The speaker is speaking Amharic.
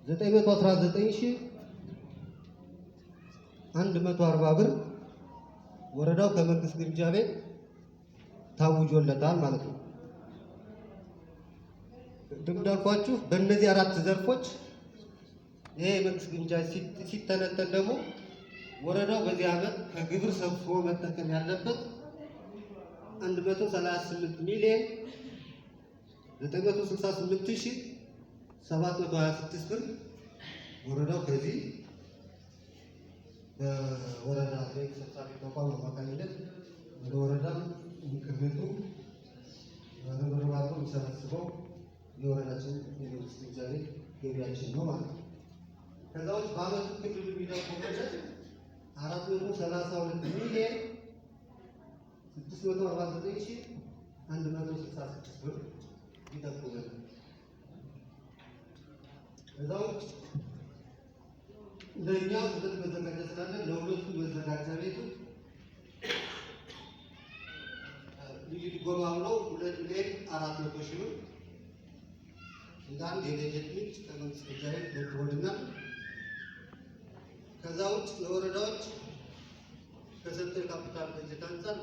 919,140 ብር ወረዳው ከመንግስት ግምጃ ቤት ታውጆለታል ማለት ነው። እንደምዳልኳችሁ በእነዚህ አራት ዘርፎች ይሄ የመንግስት ግምጃ ሲተነተን ደግሞ ወረዳው በዚህ ዓመት ከግብር ሰብስቦ መጠቀም ያለበት 138,968,726 ብር ወረዳው ከዚህ በወረዳ ላይ ሰብሳቢ ተቋም አማካኝነት ወደ ወረዳ ምክር ቤቱ በረባቱ የሚሰበስበው የወረዳችን የመንግስት ግምጃ ቤት ገቢያችን ነው ማለት ነው። ከዛ ውስጥ በዓመቱ ክልሉ የሚደርሰው 432,649,166 ብር ይጠቁመናል። ከዛ ውጭ እንደኛ ሁለት መዘጋጃ ስላለ ለሁለቱ መዘጋጃ ቤቱ ልዩ ድጎማ ነው 2,400,000 ብር እንዳንድ የበጀት ምንጭ ከመንግስት ግምጃ ቤት ተወድናል። ከዛ ውጭ ለወረዳዎች ከሰጠው ካፒታል በጀት አንፃር